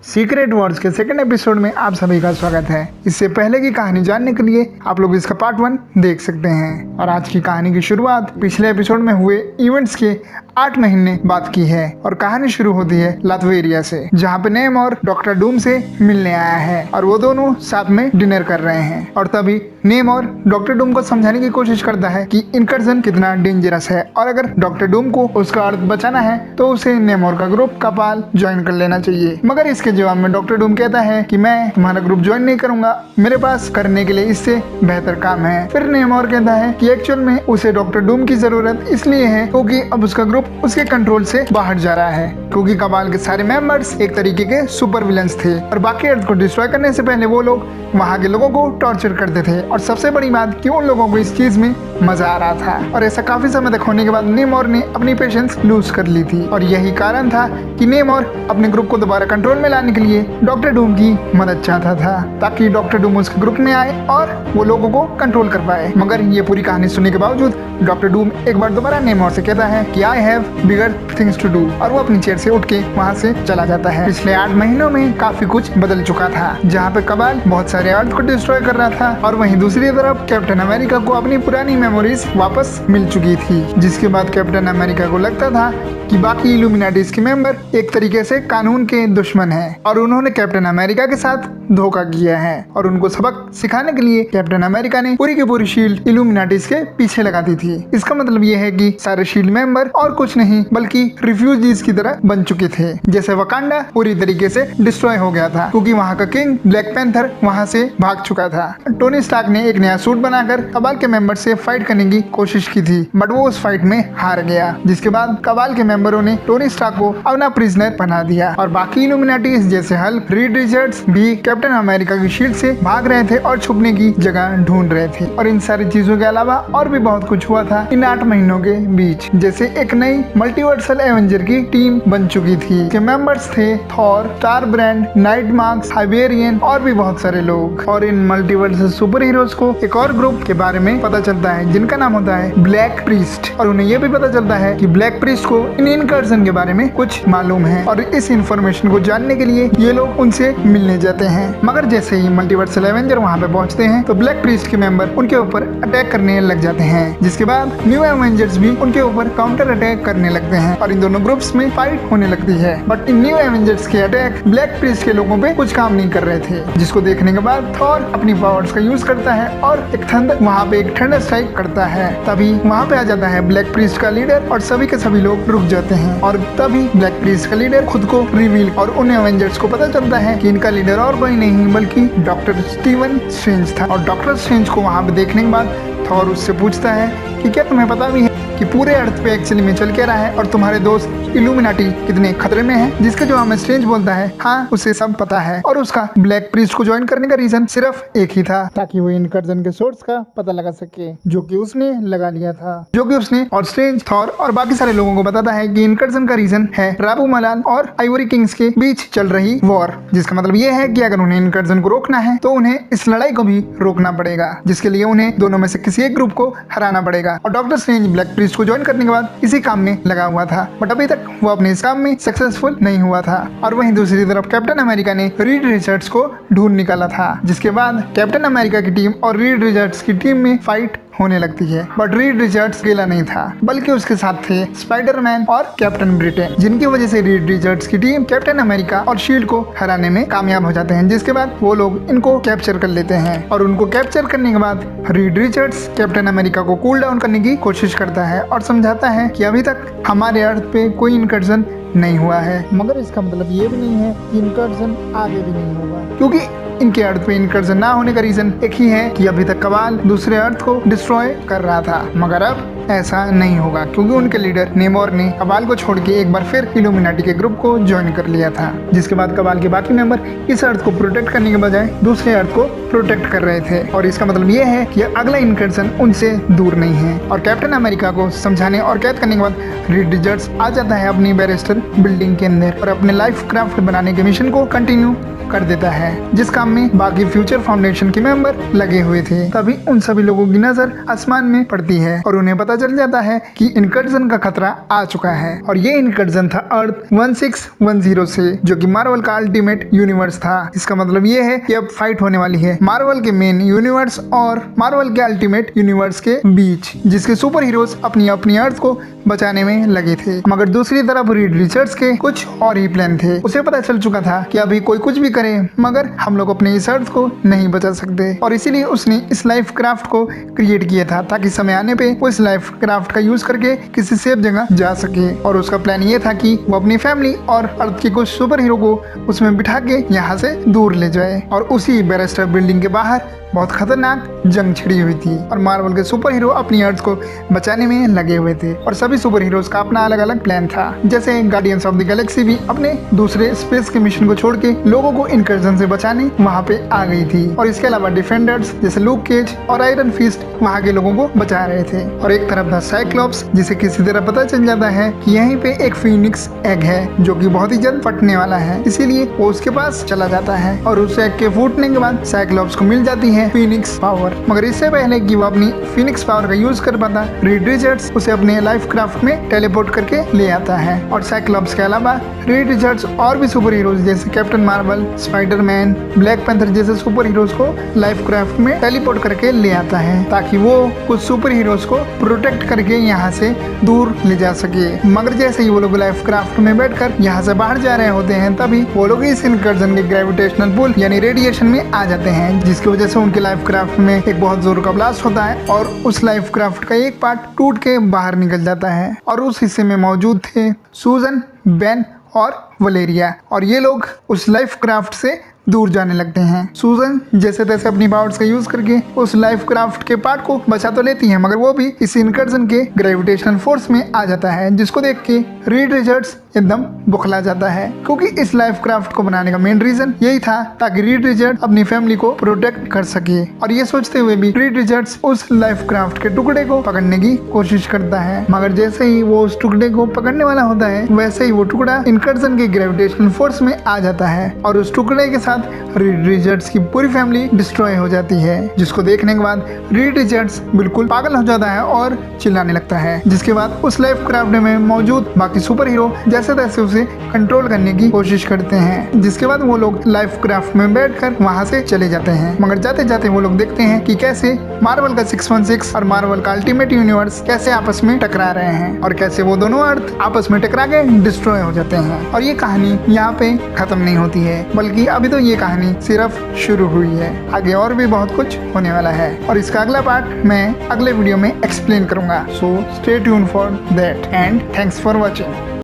Secret Wars के second episode में आप सभी का स्वागत है। इससे पहले की कहानी जानने के लिए आप लोग इसका पार्ट 1 देख सकते हैं। और आज की कहानी की शुरुआत पिछले एपिसोड में हुए इवेंट्स के 8 महीने बाद की है और कहानी शुरू होती है लातवेरिया से, जहाँ पे नेम और डॉक्टर डूम से मिलने आया है और वो दोनों साथ में डिनर कर रहे हैं। और तभी नेम और डॉक्टर डूम को समझाने की कोशिश करता है कि इनकर्जन कितना डेंजरस है और अगर डॉक्टर डूम को उसका अर्थ बचाना है तो उसे नेमोर का ग्रुप कपाल ज्वाइन कर लेना चाहिए। मगर इसके जवाब में डॉक्टर डूम कहता है कि मैं तुम्हारा ग्रुप ज्वाइन नहीं करूंगा, मेरे पास करने के लिए इससे बेहतर काम है। फिर नेमोर कहता है कि एक्चुअल में उसे डॉक्टर डूम की जरूरत इसलिए है क्योंकि अब उसका ग्रुप उसके कंट्रोल से बाहर जा रहा है, क्योंकि कबाल के सारे मेंबर्स एक तरीके के सुपर विलन्स थे और बाकी अर्थ को डिस्ट्रॉय करने से पहले वो लोग वहाँ के लोगों को टॉर्चर करते थे। और सबसे बड़ी बात कि उन लोगों को इस चीज में मजा आ रहा था और ऐसा काफी समय तक होने के बाद नेमोर ने अपनी पेशेंस लूज कर ली थी और यही कारण था कि नेमोर अपने ग्रुप को दोबारा कंट्रोल में लाने के लिए डॉक्टर डूम की मदद चाहता था, ताकि डॉक्टर डूम उसके ग्रुप में आए और वो लोगों को कंट्रोल कर पाए। मगर ये पूरी कहानी सुनने के बावजूद डॉक्टर डूम एक बार दोबारा नेमोर से कहता है कि I have bigger things to do और वो अपनी चेयर से उठ के वहाँ से चला जाता है। पिछले 8 महीनों में काफी कुछ बदल चुका था, जहाँ पे कबाल बहुत सारे अर्थ को डिस्ट्रॉय कर रहा था और वहीं दूसरी तरफ कैप्टन अमेरिका को अपनी पुरानी मेमोरीज वापस मिल चुकी थी, जिसके बाद कैप्टन अमेरिका को लगता था कि बाकी इल्यूमिनाटीज के मेंबर एक तरीके से कानून के दुश्मन हैं और उन्होंने कैप्टन अमेरिका के साथ धोखा किया है और उनको सबक सिखाने के लिए कैप्टन अमेरिका ने पूरी की पूरी शील्ड इल्यूमिनाटीज के पीछे लगा दी थी। इसका मतलब ये है कि सारे शील्ड मेंबर और कुछ नहीं बल्कि रिफ्यूजीज की तरह बन चुके थे। जैसे वकांडा पूरी तरीके से डिस्ट्रॉय हो गया था क्योंकि वहाँ का किंग ब्लैक पैंथर वहाँ से भाग चुका था। टोनी स्टार्क ने एक नया सूट बनाकर कबाल के मेंबर से फाइट करने की कोशिश की थी, बट वो उस फाइट में हार गया, जिसके बाद कबाल के मेंबरों ने टोनी स्टार्क को अपना प्रिजनर बना दिया और बाकी इल्यूमिनाटीज जैसे हल्क, रीड रिचर्ड्स भी कैप्टन अमेरिका की शील्ड से भाग रहे थे और छुपने की जगह ढूंढ रहे थे। और इन सारी चीजों के अलावा और भी बहुत कुछ हुआ था इन 8 महीनों के बीच। जैसे एक नई मल्टीवर्सल एवेंजर की टीम बन चुकी थी के मेंबर्स थे Thor, Starbrand, Nightmask, Hyperion और भी बहुत सारे लोग। और इन मल्टीवर्सल सुपर हीरोज को एक और ग्रुप के बारे में पता चलता है जिनका नाम होता है ब्लैक प्रीस्ट और उन्हें यह भी पता चलता है कि ब्लैक प्रीस्ट को इन इनकर्जन के बारे में कुछ मालूम है और इस इंफॉर्मेशन को जानने के लिए ये लोग उनसे मिलने जाते हैं। मगर जैसे ही मल्टीवर्सल एवेंजर वहाँ पे पहुँचते हैं तो ब्लैक प्रीस्ट के मेंबर उनके ऊपर अटैक करने लग जाते हैं, जिसके बाद न्यू एवेंजर्स भी उनके ऊपर काउंटर अटैक करने लगते हैं और इन दोनों ग्रुप्स में फाइट होने लगती है। बट इन न्यू एवेंजर्स के अटैक ब्लैक प्रीस्ट के लोगों पे कुछ काम नहीं कर रहे थे, जिसको देखने के बाद थॉर अपनी पावर्स का यूज करता है और एक वहाँ पे एक थंडर स्ट्राइक करता है। तभी वहाँ पे आ जाता है ब्लैक प्रीस्ट का लीडर और सभी के सभी लोग रुक जाते हैं और तभी ब्लैक प्रीस्ट का लीडर खुद को रिवील और उन एवेंजर्स को पता चलता है कि इनका लीडर और कोई नहीं बल्कि डॉक्टर स्टीवन स्ट्रेंज था। और डॉक्टर स्ट्रेंज को वहाँ पे देखने के बाद थॉर उससे पूछता है कि क्या तुम्हें पता भी है कि पूरे अर्थ पे एक्चुअली में चल क्या रहा है और तुम्हारे दोस्त इल्यूमिनाटी कितने खतरे में हैं? जिसके जवाब में स्ट्रेंज बोलता है हाँ उसे सब पता है और उसका ब्लैक प्रीस्ट को ज्वाइन करने का रीजन सिर्फ एक ही था, ताकि वो इनकर्जन के सोर्स का पता लगा सके, जो कि उसने लगा लिया था। जो कि उसने और स्ट्रेंज, थॉर और बाकी सारे लोगों को बताता है कि इनकर्जन का रीजन है राबू मलाल और आइवरी किंग्स के बीच चल रही वॉर, जिसका मतलब ये है कि अगर उन्हें इनकर्जन को रोकना है तो उन्हें इस लड़ाई को भी रोकना पड़ेगा, जिसके लिए उन्हें दोनों में से किसी एक ग्रुप को हराना पड़ेगा। और डॉक्टर स्ट्रेंज ब्लैक प्रीस्ट को ज्वाइन करने के बाद इसी काम में लगा हुआ था, बट अभी तक वो अपने इस काम में सक्सेसफुल नहीं हुआ था। और वहीं दूसरी तरफ कैप्टन अमेरिका ने रीड रिचर्ड्स को ढूंढ निकाला था, जिसके बाद कैप्टन अमेरिका की टीम और रीड रिचर्ड्स की टीम में फाइट होने लगती है। बट रीड रिचर्ड्स अकेला नहीं था, बल्कि उसके साथ थे स्पाइडरमैन और कैप्टन ब्रिटेन, जिनकी वजह से रीड रिचर्ड्स की टीम कैप्टन अमेरिका और शील्ड को हराने में कामयाब हो जाते हैं, जिसके बाद वो लोग इनको कैप्चर कर लेते हैं। और उनको कैप्चर करने के बाद रीड रिचर्ड्स कैप्टन अमेरिका को कूल डाउन करने की कोशिश करता है और समझाता है कि अभी तक हमारे अर्थ पे कोई इनकर्जन नहीं हुआ है, मगर इसका मतलब ये भी नहीं है कि इनकर्जन आगे भी नहीं होगा, क्योंकि इनके अर्थ पे इनकर्जन ना होने का रीजन एक ही है कि अभी तक कबाल दूसरे अर्थ को डिस्ट्रॉय कर रहा था। मगर अब ऐसा नहीं होगा क्योंकि उनके लीडर नेमोर ने कबाल को छोड़ के एक बार फिर इल्यूमिनाटी के ग्रुप को ज्वाइन कर लिया था, जिसके बाद कबाल के बाकी मेंबर इस अर्थ को प्रोटेक्ट करने के बजाय दूसरे अर्थ को प्रोटेक्ट कर रहे थे। और इसका मतलब ये है कि अगला इनकर्जन उनसे दूर नहीं है। और कैप्टन अमेरिका को समझाने और कैद करने के बाद रीड रिचर्ड्स आ जाता है अपनी बैरिस्टर बिल्डिंग के अंदर और अपने लाइफ क्राफ्ट बनाने के मिशन को कंटिन्यू कर देता है, जिस काम में बाकी फ्यूचर फाउंडेशन के मेंबर लगे हुए थे। तभी उन सभी लोगों की नजर आसमान में पड़ती है और उन्हें पता चल जाता है कि इनकर्जन का खतरा आ चुका है। और ये इनकर्जन था अर्थ 1610 से, जो कि मार्वल का अल्टीमेट यूनिवर्स था। इसका मतलब ये है कि अब फाइट होने वाली है मार्वल के मेन यूनिवर्स और मार्वल के अल्टीमेट यूनिवर्स के बीच, जिसके सुपर हीरोज अपनी अपनी अर्थ को बचाने में लगे थे। मगर दूसरी तरफ रीड रिचर्ड्स के कुछ और ही प्लान थे। उसे पता चल चुका था कि अभी कोई कुछ भी करे मगर हम लोग अपने इस अर्थ को नहीं बचा सकते, और इसीलिए उसने इस लाइफ क्राफ्ट को क्रिएट किया था ताकि समय आने पे वो इस लाइफ क्राफ्ट का यूज करके किसी सेफ जगह जा सके। और उसका प्लान ये था कि वो अपनी फैमिली और अर्थ के कुछ सुपर हीरो को उसमें बिठा के यहाँ से दूर ले जाए। और उसी बैरिस्टर बिल्डिंग के बाहर बहुत खतरनाक जंग छिड़ी हुई थी और मार्वल के सुपर हीरो अपनी अर्थ को बचाने में लगे हुए थे। और सभी सुपर हीरोज का अपना अलग अलग प्लान था। जैसे गार्डियंस ऑफ द गैलेक्सी भी अपने दूसरे स्पेस के मिशन को छोड़ के लोगों को इनकर्जन से बचाने वहाँ पे आ गई थी। और इसके अलावा डिफेंडर्स जैसे लूक केज और आयरन फिस्ट वहाँ के लोगों को बचा रहे थे। और एक तरफ था साइक्लोप्स, जिसे किसी तरह पता चल जाता है कि यहीं पे एक फीनिक्स एग है जो कि बहुत ही जल्द फटने वाला है, इसीलिए वो उसके पास चला जाता है। और उस एग के फूटने के बाद साइक्लोप्स को मिल जाती है फीनिक्स पावर। मगर इससे पहले कि वो अपनी फीनिक्स पावर का यूज कर पाता, रीड रिचर्ड्स उसे अपने लाइफ क्राफ्ट में टेलीपोर्ट करके ले आता है। और साइक्लोप्स के अलावा रीड रिचर्ड्स और भी सुपर हीरोज जैसे captain Marvel, Spiderman, black panther जैसे सुपर हीरोज को लाइफ क्राफ्ट में टेलीपोर्ट करके ले आता है ताकि वो कुछ सुपर हीरोज को प्रोटेक्ट करके यहाँ से दूर ले जा सके। मगर जैसे ही वो लोग लाइफ क्राफ्ट में बैठकर यहाँ से बाहर जा रहे होते हैं, तभी वो लोग इस इनकर्जन के ग्रेविटेशनल पुल यानी रेडिएशन में आ जाते हैं, जिसकी वजह से उनके लाइफ क्राफ्ट में एक बहुत जोर का ब्लास्ट होता है और उस लाइफ क्राफ्ट का एक पार्ट टूट के बाहर निकल जाता है। और उस हिस्से में मौजूद थे सूजन, बेन और वलेरिया, और ये लोग उस लाइफ क्राफ्ट से दूर जाने लगते हैं। सूजन जैसे तैसे अपनी पावर्स का यूज करके उस लाइफ क्राफ्ट के पार्ट को बचा तो लेती है, मगर वो भी इस इनकर्जन के ग्रेविटेशनल फोर्स में आ जाता है, जिसको देख के रीड रिचर्ड्स एकदम बुखला जाता है, क्योंकि इस लाइफ क्राफ्ट को बनाने का मेन रीजन यही था ताकि रीड रिचर्ड अपनी फैमिली को प्रोटेक्ट कर सके। और ये सोचते हुए भी रीड रिचर्ड्स उस लाइफ क्राफ्ट के टुकड़े को पकड़ने की कोशिश करता है, मगर जैसे ही वो उस टुकड़े को पकड़ने वाला होता है वैसे ही वो टुकड़ा इनकर्जन के ग्रेविटेशनल फोर्स में आ जाता है और उस टुकड़े के साथ रीड रिचर्ड्स की पूरी फैमिली डिस्ट्रॉय हो जाती है, जिसको देखने के बाद रीड रिचर्ड्स बिल्कुल पागल हो जाता है और चिल्लाने लगता है। जिसके बाद उस लाइफ क्राफ्ट में मौजूद बाकी सुपर हीरो जैसे तैसे उसे कंट्रोल करने की कोशिश करते हैं, जिसके बाद वो लोग लाइफ क्राफ्ट में बैठकर वहां से चले जाते हैं। मगर जाते जाते वो लोग देखते हैं कि कैसे मार्वल का 616 और मार्वल का अल्टीमेट यूनिवर्स कैसे आपस में टकरा रहे हैं और कैसे वो दोनों अर्थ आपस में टकरा के डिस्ट्रॉय हो जाते हैं। और ये कहानी यहाँ पे खत्म नहीं होती है, बल्कि अभी तो ये कहानी सिर्फ शुरू हुई है। आगे और भी बहुत कुछ होने वाला है और इसका अगला पार्ट मैं अगले वीडियो में एक्सप्लेन करूंगा। So stay tune for that and thanks for watching.